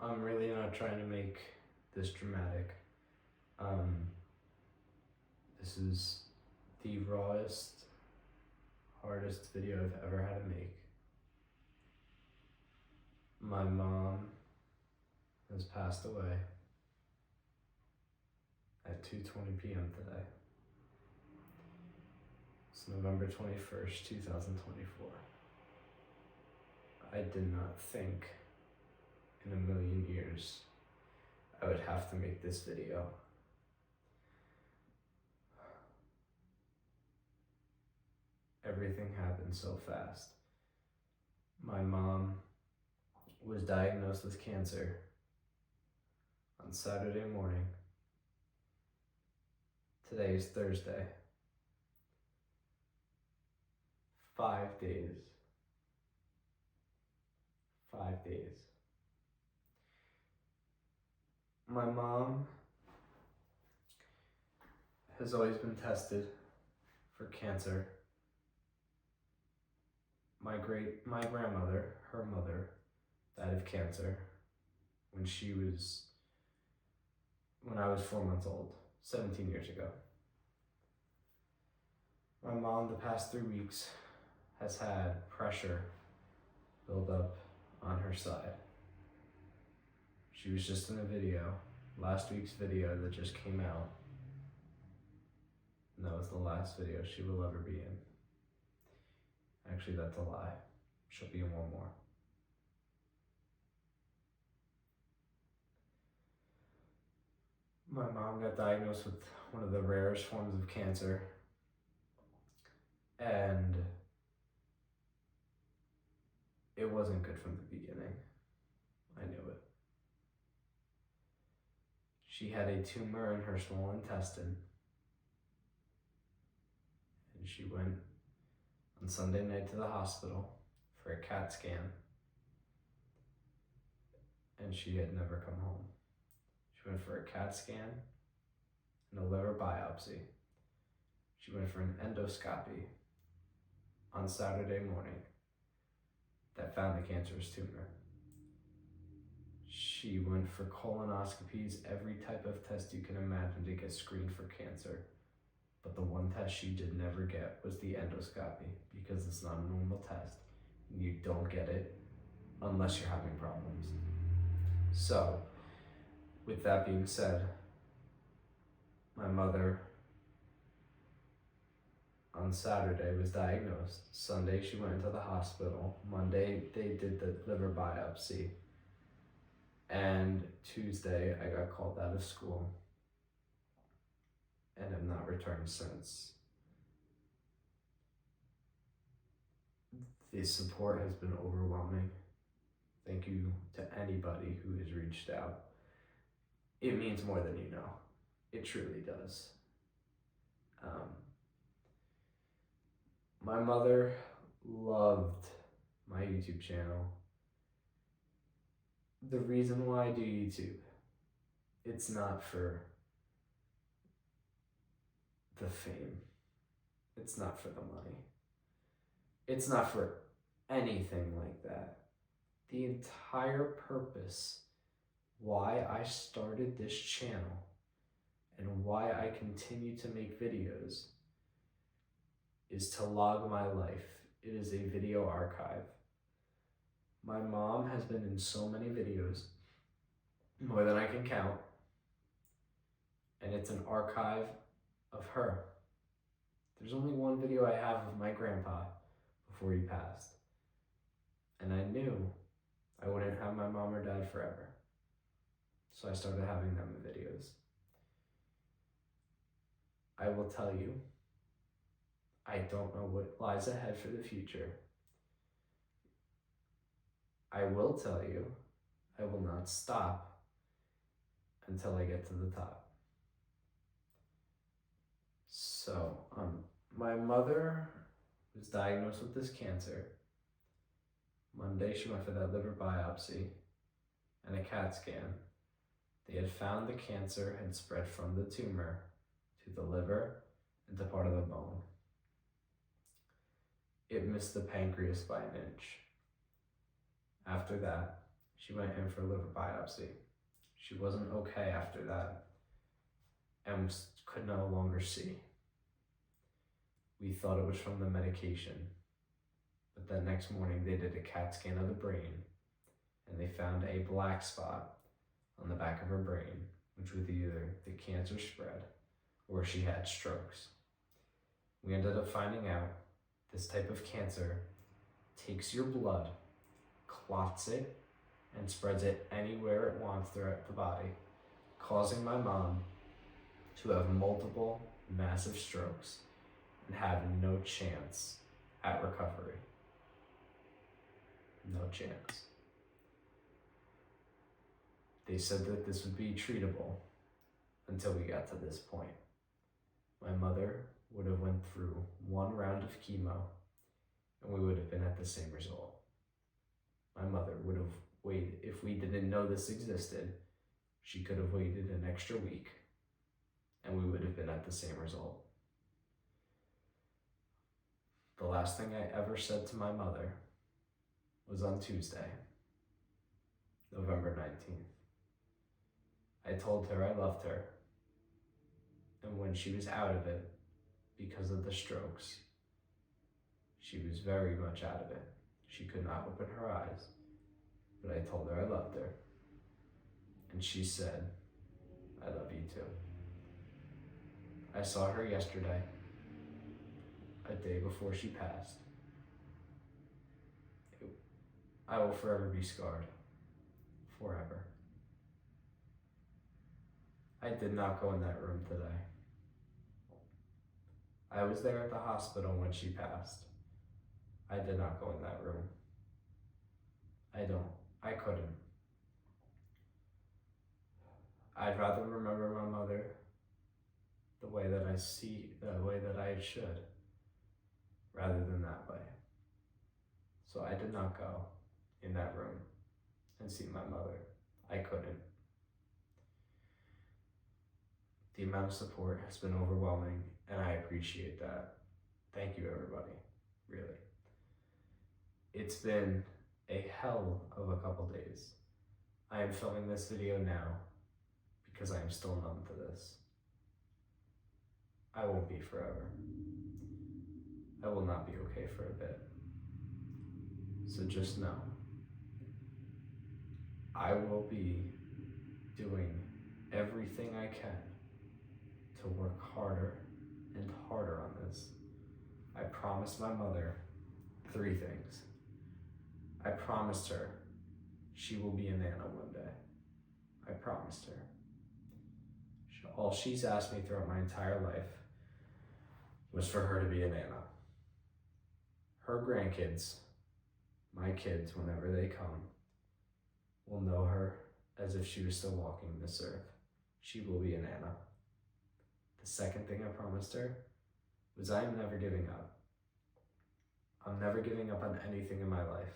I'm really not trying to make this dramatic. Um, this is the rawest, hardest video I've ever had to make. My mom has passed away at 2:20 p.m. today. It's November 21st, 2024. I did not think in a million years I would have to make this video. Everything happened so fast. My mom was diagnosed with cancer on Saturday morning. Today is Thursday. 5 days. 5 days. My mom has always been tested for cancer. My grandmother, her mother, died of cancer when I was 4 months old, 17 years ago. My mom, the past 3 weeks, has had pressure build up on her side. She was just in a video, last week's video that just came out. And that was the last video she will ever be in. Actually, that's a lie. She'll be in one more. My mom got diagnosed with one of the rarest forms of cancer. And it wasn't good from the beginning. I knew it. She had a tumor in her small intestine. And she went on Sunday night to the hospital for a CAT scan. And she had never come home. She went for a CAT scan and a liver biopsy. She went for an endoscopy on Saturday morning that found the cancerous tumor. She went for colonoscopies, every type of test you can imagine to get screened for cancer. But the one test she did never get was the endoscopy, because it's not a normal test. You don't get it unless you're having problems. So, with that being said, my mother on Saturday was diagnosed. Sunday she went into the hospital. Monday they did the liver biopsy. And Tuesday I got called out of school and have not returned since. The support has been overwhelming. Thank you to anybody who has reached out. It means more than you know. It truly does. My mother loved my YouTube channel. The reason why I do YouTube, it's not for the fame. It's not for the money. It's not for anything like that. The entire purpose why I started this channel and why I continue to make videos is to log my life. It is a video archive. My mom has been in so many videos, more than I can count, and it's an archive of her. There's only one video I have of my grandpa before he passed, and I knew I wouldn't have my mom or dad forever, so I started having them in videos. I will tell you, I don't know what lies ahead for the future. I will tell you, I will not stop until I get to the top. So, my mother was diagnosed with this cancer. Monday, she went for that liver biopsy and a CAT scan. They had found the cancer had spread from the tumor to the liver and to part of the bone. It missed the pancreas by an inch. After that, She went in for a liver biopsy. She wasn't okay after that and could no longer see. We thought it was from the medication, but the next morning they did a CAT scan of the brain and they found a black spot on the back of her brain, which was either the cancer spread or she had strokes. We ended up finding out this type of cancer takes your blood, clots it, and spreads it anywhere it wants throughout the body, causing my mom to have multiple massive strokes and have no chance at recovery. No chance. They said that this would be treatable until we got to this point. My mother would have went through one round of chemo and we would have been at the same result. My mother would have waited. If we didn't know this existed, she could have waited an extra week and we would have been at the same result. The last thing I ever said to my mother was on Tuesday, November 19th. I told her I loved her, and when she was out of it, because of the strokes, she was very much out of it. She could not open her eyes, but I told her I loved her, and she said, I love you too. I saw her yesterday, a day before she passed. I will forever be scarred, forever. I did not go in that room today. I was there at the hospital when she passed. I did not go in that room. I couldn't. I'd rather remember my mother the way that I should, rather than that way. So I did not go in that room and see my mother. I couldn't. The amount of support has been overwhelming, and I appreciate that. Thank you, everybody, really. It's been a hell of a couple days. I am filming this video now because I am still numb to this. I won't be forever. I will not be okay for a bit. So just know, I will be doing everything I can to work harder and harder on this. I promised my mother 3 things. I promised her she will be a Nana one day. I promised her. All she's asked me throughout my entire life was for her to be a Nana. Her grandkids, my kids, whenever they come, will know her as if she was still walking this earth. She will be a Nana. The second thing I promised her was I am never giving up. I'm never giving up on anything in my life.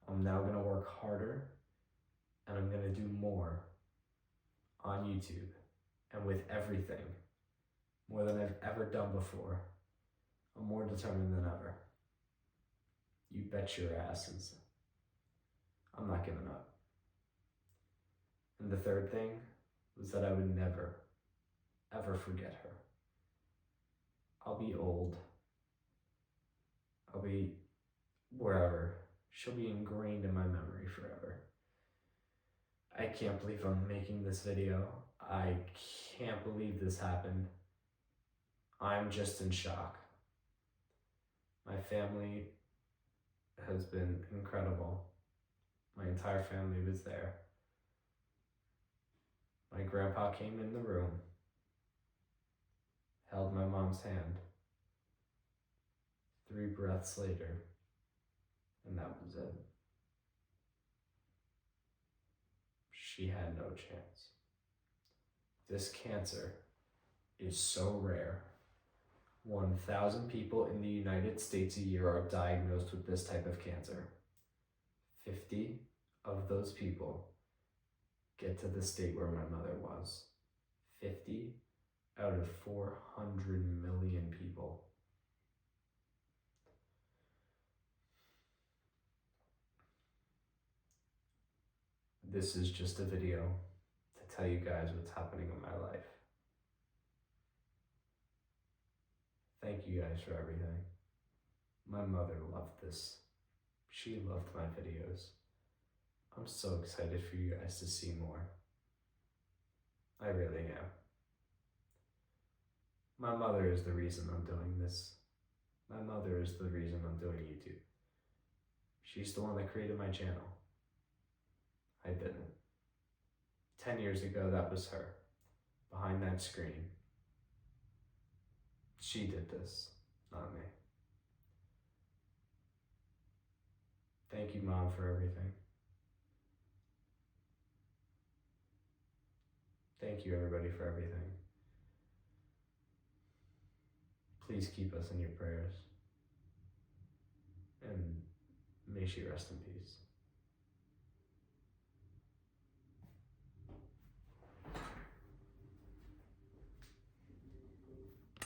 I'm now going to work harder and I'm going to do more on YouTube and with everything, more than I've ever done before. I'm more determined than ever. You bet your asses. I'm not giving up. And the third thing was that I would never, ever forget her. I'll be old. I'll be wherever. She'll be ingrained in my memory forever. I can't believe I'm making this video. I can't believe this happened. I'm just in shock. My family has been incredible. My entire family was there. My grandpa came in the room, held my mom's hand. 3 breaths later, and that was it. She had no chance. This cancer is so rare. 1,000 people in the United States a year are diagnosed with this type of cancer. 50 of those people get to the state where my mother was. 50 out of 400 million people. this is just a video to tell you guys what's happening in my life. Thank you guys for everything. My mother loved this. She loved my videos. I'm so excited for you guys to see more. I really am. My mother is the reason I'm doing this. My mother is the reason I'm doing YouTube. She's the one that created my channel. I didn't. 10 years ago, that was her, behind that screen. She did this, not me. Thank you, Mom, for everything. Thank you, everybody, for everything. Please keep us in your prayers. And may she rest in peace.